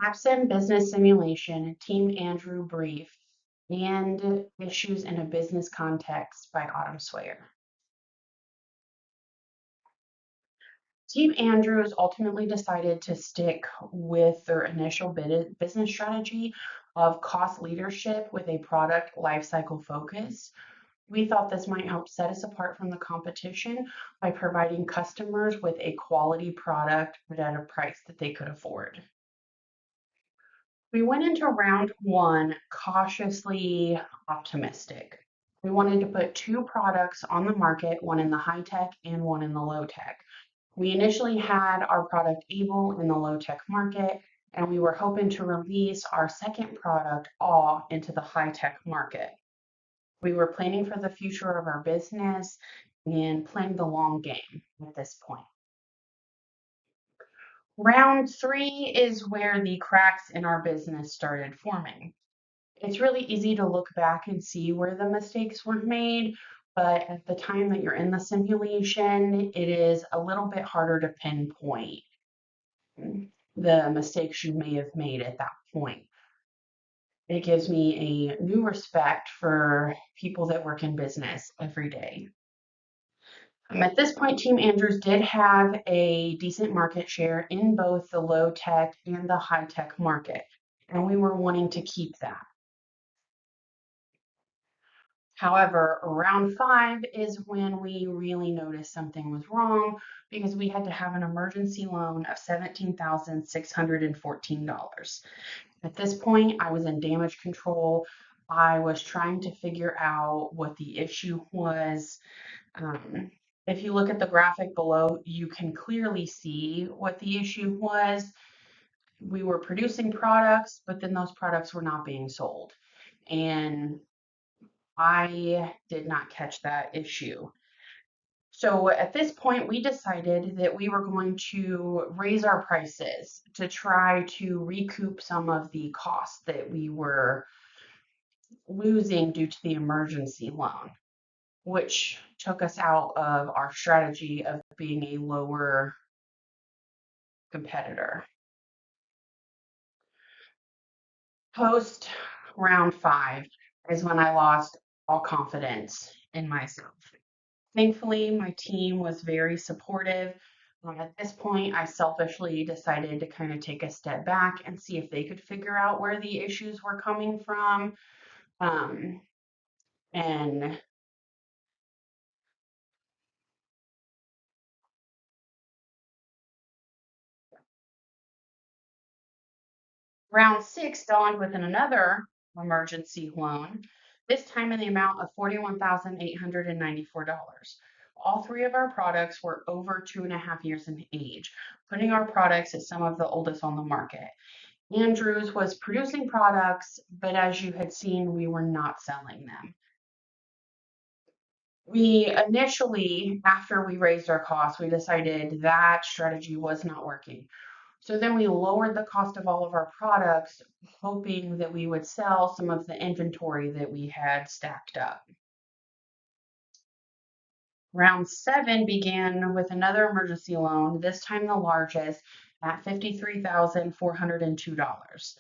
Capsim Business Simulation, Team Andrew Brief, and Issues in a Business Context by Autumn Sawyer. Team Andrews ultimately decided to stick with their initial business strategy of cost leadership with a product lifecycle focus. We thought this might help set us apart from the competition by providing customers with a quality product but at a price that they could afford. We went into round one cautiously optimistic. We wanted to put two products on the market, one in the high tech and one in the low tech. We initially had our product Able in the low tech market, and we were hoping to release our second product, Awe, into the high tech market. We were planning for the future of our business and playing the long game at this point. Round three is where the cracks in our business started forming. It's really easy to look back and see where the mistakes were made, but at the time that you're in the simulation, it is a little bit harder to pinpoint the mistakes you may have made at that point. It gives me a new respect for people that work in business every day. At this point, Team Andrews did have a decent market share in both the low tech and the high tech market, and we were wanting to keep that. However, round five is when we really noticed something was wrong because we had to have an emergency loan of $17,614. At this point, I was in damage control. I was trying to figure out what the issue was. If you look at the graphic below, you can clearly see what the issue was. We were producing products, but then those products were not being sold. And I did not catch that issue. So at this point, we decided that we were going to raise our prices to try to recoup some of the costs that we were losing due to the emergency loan, which took us out of our strategy of being a lower competitor. Post round five is when I lost all confidence in myself. Thankfully, my team was very supportive. At this point, I selfishly decided to kind of take a step back and see if they could figure out where the issues were coming from. And round six dawned with another emergency loan, this time in the amount of $41,894. All three of our products were over 2.5 years in age, putting our products at some of the oldest on the market. Andrews was producing products, but as you had seen, we were not selling them. We initially, after we raised our costs, we decided that strategy was not working. So then we lowered the cost of all of our products, hoping that we would sell some of the inventory that we had stacked up. Round seven began with another emergency loan, this time the largest, at $53,402.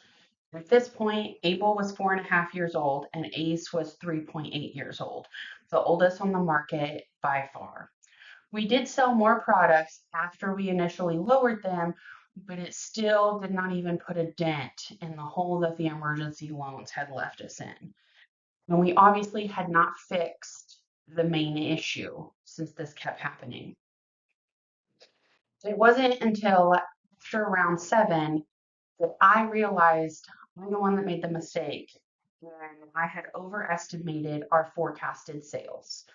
At this point, Able was 4.5 years old and Ace was 3.8 years old, the oldest on the market by far. We did sell more products after we initially lowered them, but it still did not even put a dent in the hole that the emergency loans had left us in. And we obviously had not fixed the main issue since this kept happening. It wasn't until after round seven that I realized I'm the one that made the mistake and I had overestimated our forecasted sales.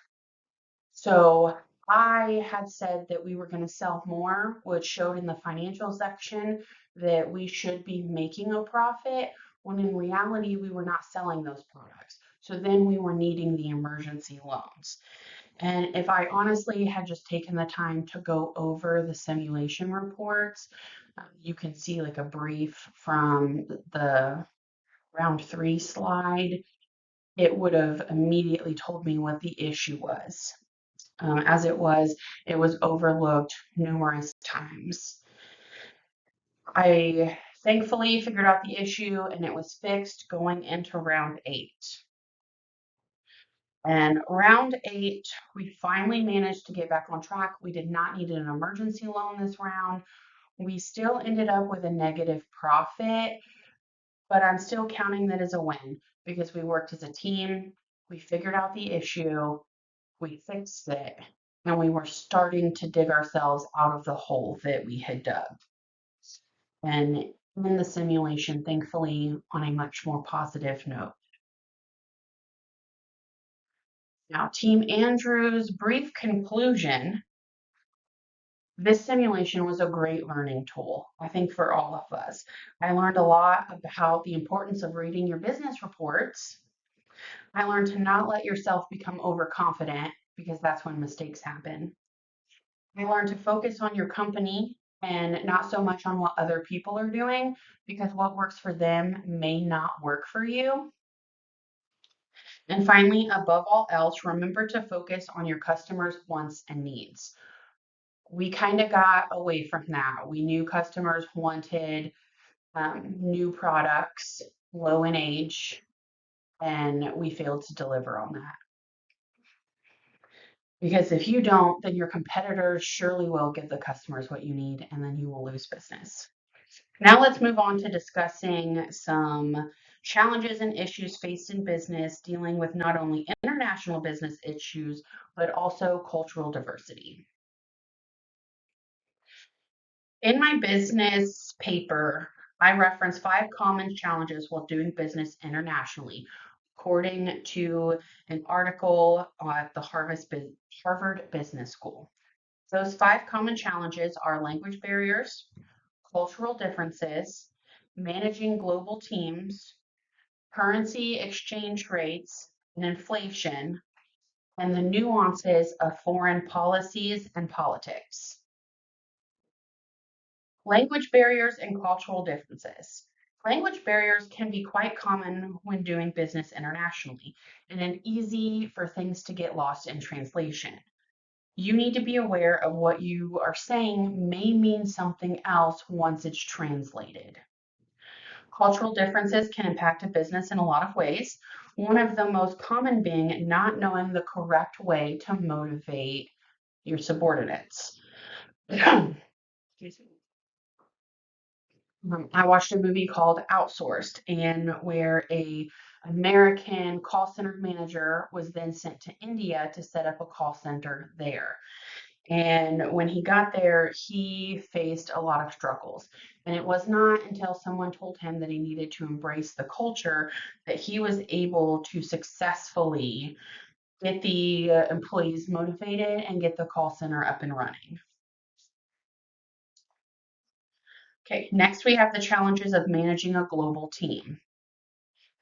So I had said that we were going to sell more, which showed in the financial section that we should be making a profit, when in reality, we were not selling those products. So then we were needing the emergency loans. And if I honestly had just taken the time to go over the simulation reports, you can see like a brief from the round three slide, it would have immediately told me what the issue was. As it was overlooked numerous times. I Thankfully, figured out the issue and it was fixed going into round 8. And round 8, we finally managed to get back on track. We did not need an emergency loan this round. We still ended up with a negative profit, but I'm still counting that as a win because we worked as a team, we figured out the issue, we fixed it, and we were starting to dig ourselves out of the hole that we had dug. And in the simulation, thankfully, on a much more positive note. Now, Team Andrew's brief conclusion. This simulation was a great learning tool, I think, for all of us. I learned a lot about the importance of reading your business reports. I learned to not let yourself become overconfident because that's when mistakes happen. I learned to focus on your company and not so much on what other people are doing because what works for them may not work for you. And finally, above all else, remember to focus on your customers' wants and needs. We kind of got away from that. We knew customers wanted new products, low in age, and we failed to deliver on that. Because if you don't, then your competitors surely will give the customers what you need, and then you will lose business. Now let's move on to discussing some challenges and issues faced in business dealing with not only international business issues, but also cultural diversity. In my business paper, I reference 5 common challenges while doing business internationally, according to an article at the Harvard Business School. Those 5 common challenges are language barriers, cultural differences, managing global teams, currency exchange rates, and inflation, and the nuances of foreign policies and politics. Language barriers and cultural differences. Language barriers can be quite common when doing business internationally, and it's easy for things to get lost in translation. You need to be aware of what you are saying may mean something else once it's translated. Cultural differences can impact a business in a lot of ways. One of the most common being not knowing the correct way to motivate your subordinates. Excuse me. I watched a movie called Outsourced, and where a American call center manager was then sent to India to set up a call center there. And when he got there, he faced a lot of struggles. And it was not until someone told him that he needed to embrace the culture that he was able to successfully get the employees motivated and get the call center up and running. Okay, next we have the challenges of managing a global team.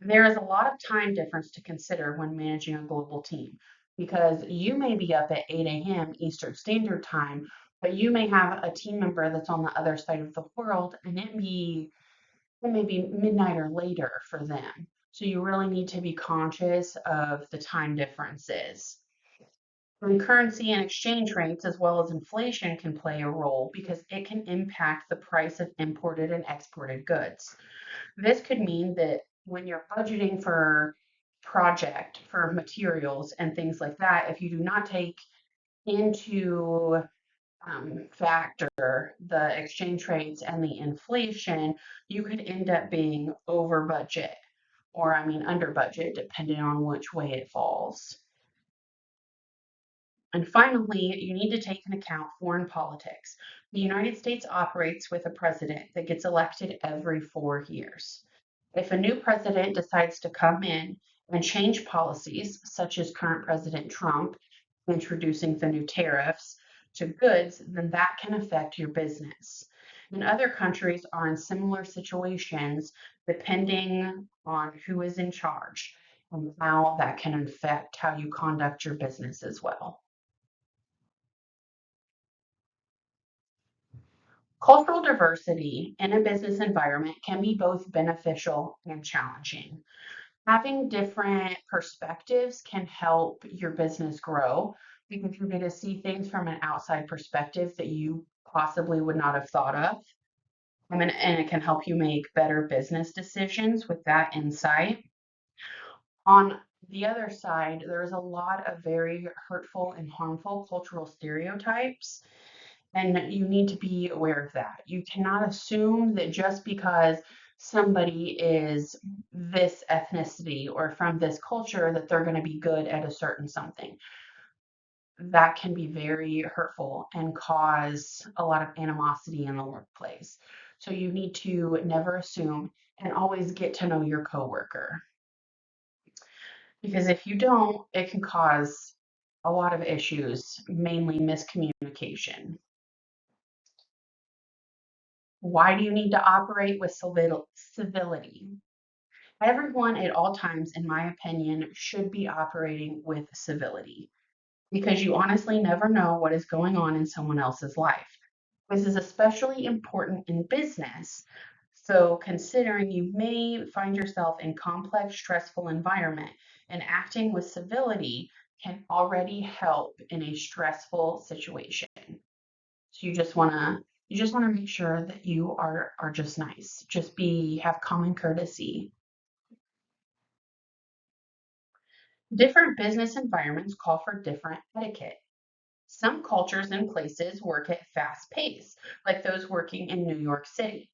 There is a lot of time difference to consider when managing a global team because you may be up at 8 a.m. Eastern Standard Time, but you may have a team member that's on the other side of the world and it may be midnight or later for them. So you really need to be conscious of the time differences. And currency and exchange rates, as well as inflation, can play a role because it can impact the price of imported and exported goods. This could mean that when you're budgeting for project, for materials and things like that, if you do not take into factor the exchange rates and the inflation, you could end up being over budget or, under budget, depending on which way it falls. And finally, you need to take into account foreign politics. The United States operates with a president that gets elected every 4 years. If a new president decides to come in and change policies, such as current President Trump introducing the new tariffs to goods, then that can affect your business. And other countries are in similar situations depending on who is in charge and how that can affect how you conduct your business as well. Cultural diversity in a business environment can be both beneficial and challenging. Having different perspectives can help your business grow because you're going to see things from an outside perspective that you possibly would not have thought of. and it can help you make better business decisions with that insight. On the other side, there's a lot of very hurtful and harmful cultural stereotypes, and you need to be aware of that. You cannot assume that just because somebody is this ethnicity or from this culture that they're going to be good at a certain something. That can be very hurtful and cause a lot of animosity in the workplace. So you need to never assume and always get to know your coworker. Because if you don't, it can cause a lot of issues, mainly miscommunication. Why do you need to operate with civility? Everyone at all times, in my opinion, should be operating with civility because you honestly never know what is going on in someone else's life. This is especially important in business. So, considering you may find yourself in complex, stressful environment, and acting with civility can already help in a stressful situation. So you just want to make sure that you are just nice. Just have common courtesy. Different business environments call for different etiquette. Some cultures and places work at fast pace, like those working in New York City.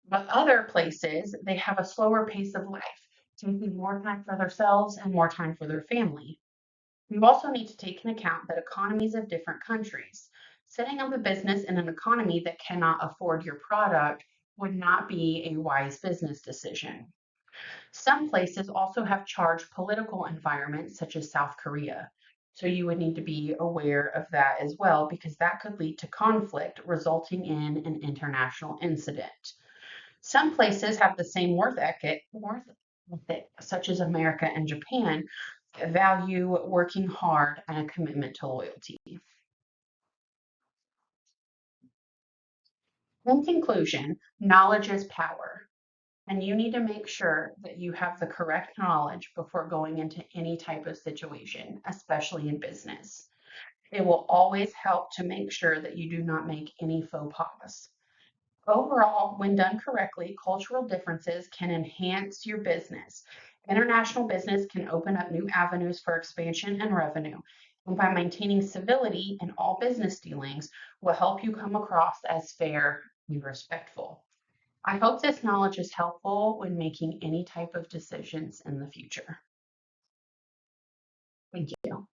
But other places, they have a slower pace of life, taking more time for themselves and more time for their family. You also need to take into account that economies of different countries. Setting up a business in an economy that cannot afford your product would not be a wise business decision. Some places also have charged political environments, such as South Korea. So you would need to be aware of that as well, because that could lead to conflict, resulting in an international incident. Some places have the same worth ethic, such as America and Japan, that value working hard and a commitment to loyalty. In conclusion, knowledge is power, and you need to make sure that you have the correct knowledge before going into any type of situation, especially in business. It will always help to make sure that you do not make any faux pas. Overall, when done correctly, cultural differences can enhance your business. International business can open up new avenues for expansion and revenue. And by maintaining civility in all business dealings, will help you come across as fair and respectful. I hope this knowledge is helpful when making any type of decisions in the future. Thank you.